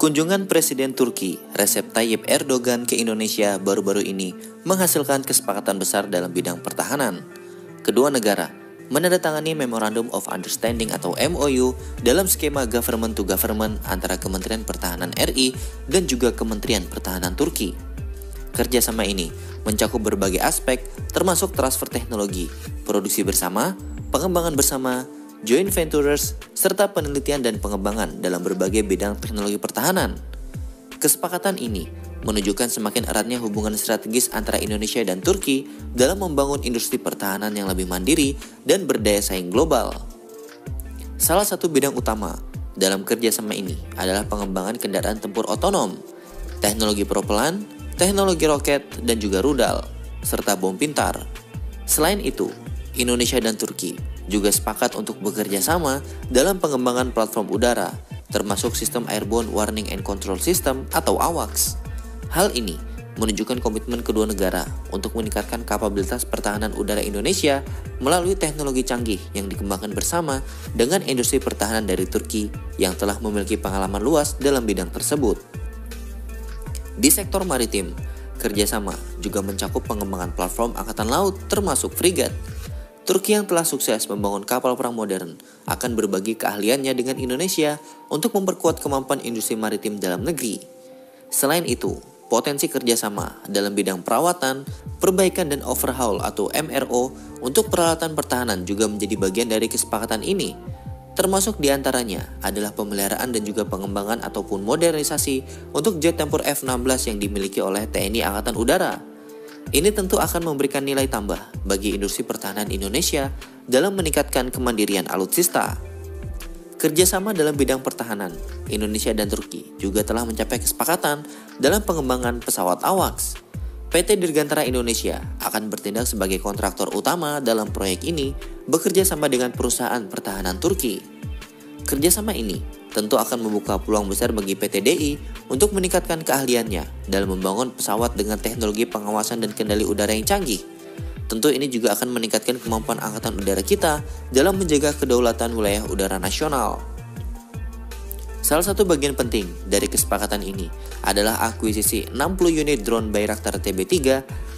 Kunjungan Presiden Turki Recep Tayyip Erdogan ke Indonesia baru-baru ini menghasilkan kesepakatan besar dalam bidang pertahanan. Kedua negara menandatangani Memorandum of Understanding atau MOU dalam skema government to government antara Kementerian Pertahanan RI dan juga Kementerian Pertahanan Turki. Kerjasama ini mencakup berbagai aspek termasuk transfer teknologi, produksi bersama, pengembangan bersama, joint ventures, serta penelitian dan pengembangan dalam berbagai bidang teknologi pertahanan. Kesepakatan ini menunjukkan semakin eratnya hubungan strategis antara Indonesia dan Turki dalam membangun industri pertahanan yang lebih mandiri dan berdaya saing global. Salah satu bidang utama dalam kerjasama ini adalah pengembangan kendaraan tempur otonom, teknologi propelan, teknologi roket, dan juga rudal, serta bom pintar. Selain itu, Indonesia dan Turki juga sepakat untuk bekerja sama dalam pengembangan platform udara, termasuk sistem Airborne Warning and Control System atau AWACS. Hal ini menunjukkan komitmen kedua negara untuk meningkatkan kapabilitas pertahanan udara Indonesia melalui teknologi canggih yang dikembangkan bersama dengan industri pertahanan dari Turki yang telah memiliki pengalaman luas dalam bidang tersebut. Di sektor maritim, kerjasama juga mencakup pengembangan platform angkatan laut termasuk frigat. Turki yang telah sukses membangun kapal perang modern akan berbagi keahliannya dengan Indonesia untuk memperkuat kemampuan industri maritim dalam negeri. Selain itu, potensi kerjasama dalam bidang perawatan, perbaikan dan overhaul atau MRO untuk peralatan pertahanan juga menjadi bagian dari kesepakatan ini. Termasuk diantaranya adalah pemeliharaan dan juga pengembangan ataupun modernisasi untuk jet tempur F-16 yang dimiliki oleh TNI Angkatan Udara. Ini tentu akan memberikan nilai tambah bagi industri pertahanan Indonesia dalam meningkatkan kemandirian alutsista. Kerjasama dalam bidang pertahanan, Indonesia dan Turki juga telah mencapai kesepakatan dalam pengembangan pesawat AWACS. PT Dirgantara Indonesia akan bertindak sebagai kontraktor utama dalam proyek ini, bekerja sama dengan perusahaan pertahanan Turki. Kerjasama ini tentu akan membuka peluang besar bagi PT DI untuk meningkatkan keahliannya dalam membangun pesawat dengan teknologi pengawasan dan kendali udara yang canggih. Tentu ini juga akan meningkatkan kemampuan angkatan udara kita dalam menjaga kedaulatan wilayah udara nasional. Salah satu bagian penting dari kesepakatan ini adalah akuisisi 60 unit drone Bayraktar TB3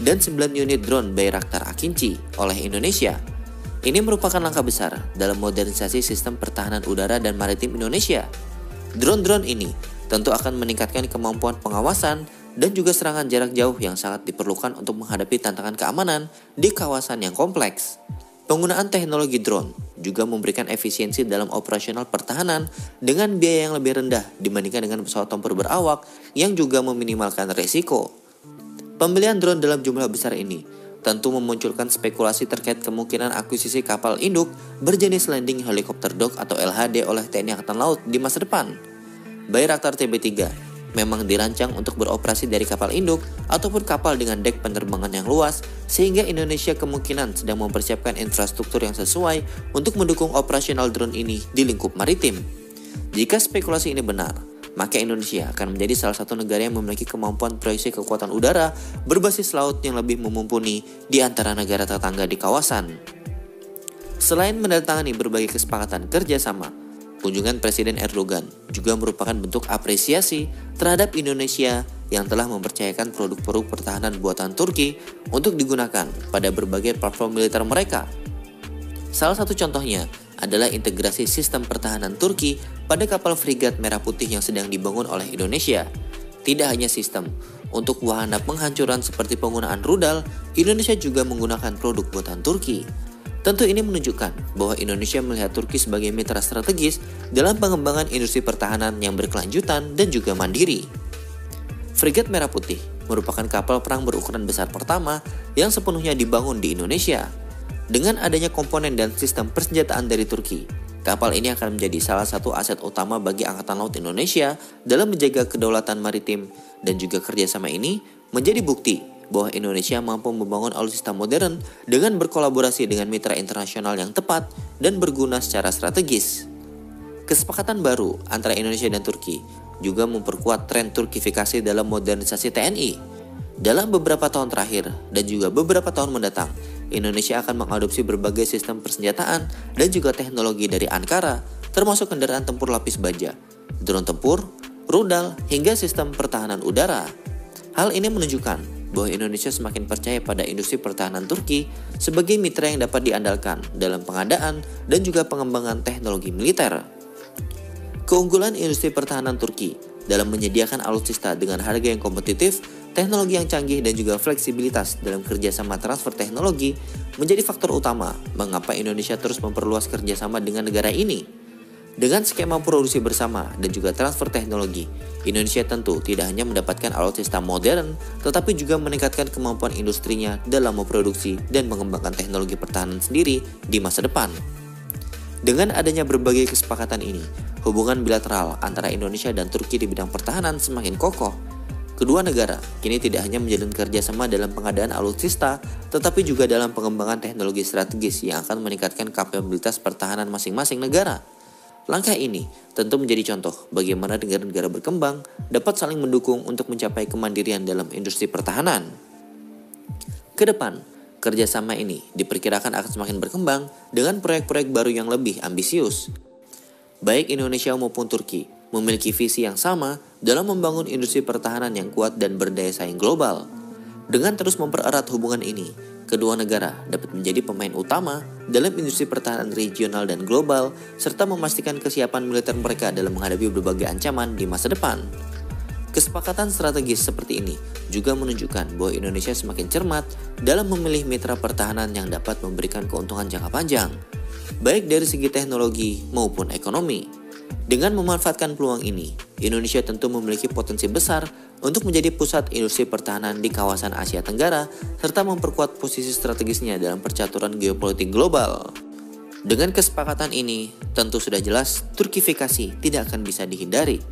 dan 9 unit drone Bayraktar Akinci oleh Indonesia. Ini merupakan langkah besar dalam modernisasi sistem pertahanan udara dan maritim Indonesia. Drone-drone ini tentu akan meningkatkan kemampuan pengawasan dan juga serangan jarak jauh yang sangat diperlukan untuk menghadapi tantangan keamanan di kawasan yang kompleks. Penggunaan teknologi drone juga memberikan efisiensi dalam operasional pertahanan dengan biaya yang lebih rendah dibandingkan dengan pesawat tempur berawak yang juga meminimalkan resiko. Pembelian drone dalam jumlah besar ini tentu memunculkan spekulasi terkait kemungkinan akuisisi kapal induk berjenis Landing Helicopter Dock atau LHD oleh TNI Angkatan Laut di masa depan. Bayraktar TB3 memang dirancang untuk beroperasi dari kapal induk ataupun kapal dengan dek penerbangan yang luas, sehingga Indonesia kemungkinan sedang mempersiapkan infrastruktur yang sesuai untuk mendukung operasional drone ini di lingkup maritim. Jika spekulasi ini benar, maka Indonesia akan menjadi salah satu negara yang memiliki kemampuan proyeksi kekuatan udara berbasis laut yang lebih mumpuni di antara negara tetangga di kawasan. Selain menandatangani berbagai kesepakatan kerjasama, kunjungan Presiden Erdogan juga merupakan bentuk apresiasi terhadap Indonesia yang telah mempercayakan produk-produk pertahanan buatan Turki untuk digunakan pada berbagai platform militer mereka. Salah satu contohnya adalah integrasi sistem pertahanan Turki pada kapal frigat Merah Putih yang sedang dibangun oleh Indonesia. Tidak hanya sistem, untuk wahana penghancuran seperti penggunaan rudal, Indonesia juga menggunakan produk buatan Turki. Tentu ini menunjukkan bahwa Indonesia melihat Turki sebagai mitra strategis dalam pengembangan industri pertahanan yang berkelanjutan dan juga mandiri. Frigat Merah Putih merupakan kapal perang berukuran besar pertama yang sepenuhnya dibangun di Indonesia. Dengan adanya komponen dan sistem persenjataan dari Turki, kapal ini akan menjadi salah satu aset utama bagi Angkatan Laut Indonesia dalam menjaga kedaulatan maritim, dan juga kerjasama ini menjadi bukti bahwa Indonesia mampu membangun alutsista modern dengan berkolaborasi dengan mitra internasional yang tepat dan berguna secara strategis. Kesepakatan baru antara Indonesia dan Turki juga memperkuat tren Turkifikasi dalam modernisasi TNI. Dalam beberapa tahun terakhir dan juga beberapa tahun mendatang, Indonesia akan mengadopsi berbagai sistem persenjataan dan juga teknologi dari Ankara, termasuk kendaraan tempur lapis baja, drone tempur, rudal, hingga sistem pertahanan udara. Hal ini menunjukkan bahwa Indonesia semakin percaya pada industri pertahanan Turki sebagai mitra yang dapat diandalkan dalam pengadaan dan juga pengembangan teknologi militer. Keunggulan industri pertahanan Turki dalam menyediakan alutsista dengan harga yang kompetitif, teknologi yang canggih, dan juga fleksibilitas dalam kerjasama transfer teknologi menjadi faktor utama mengapa Indonesia terus memperluas kerjasama dengan negara ini. Dengan skema produksi bersama dan juga transfer teknologi, Indonesia tentu tidak hanya mendapatkan alutsista modern, tetapi juga meningkatkan kemampuan industrinya dalam memproduksi dan mengembangkan teknologi pertahanan sendiri di masa depan. Dengan adanya berbagai kesepakatan ini, hubungan bilateral antara Indonesia dan Turki di bidang pertahanan semakin kokoh. Kedua negara kini tidak hanya menjalin kerjasama dalam pengadaan alutsista, tetapi juga dalam pengembangan teknologi strategis yang akan meningkatkan kapabilitas pertahanan masing-masing negara. Langkah ini tentu menjadi contoh bagaimana negara-negara berkembang dapat saling mendukung untuk mencapai kemandirian dalam industri pertahanan. Kedepan, kerjasama ini diperkirakan akan semakin berkembang dengan proyek-proyek baru yang lebih ambisius. Baik Indonesia maupun Turki memiliki visi yang sama dalam membangun industri pertahanan yang kuat dan berdaya saing global. Dengan terus mempererat hubungan ini, kedua negara dapat menjadi pemain utama dalam industri pertahanan regional dan global, serta memastikan kesiapan militer mereka dalam menghadapi berbagai ancaman di masa depan. Kesepakatan strategis seperti ini juga menunjukkan bahwa Indonesia semakin cermat dalam memilih mitra pertahanan yang dapat memberikan keuntungan jangka panjang, baik dari segi teknologi maupun ekonomi. Dengan memanfaatkan peluang ini, Indonesia tentu memiliki potensi besar untuk menjadi pusat industri pertahanan di kawasan Asia Tenggara, serta memperkuat posisi strategisnya dalam percaturan geopolitik global. Dengan kesepakatan ini, tentu sudah jelas Turkifikasi tidak akan bisa dihindari.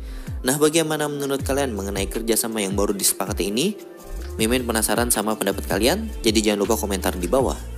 Nah, bagaimana menurut kalian mengenai kerjasama yang baru disepakati ini? Mimin penasaran sama pendapat kalian, jadi jangan lupa komentar di bawah.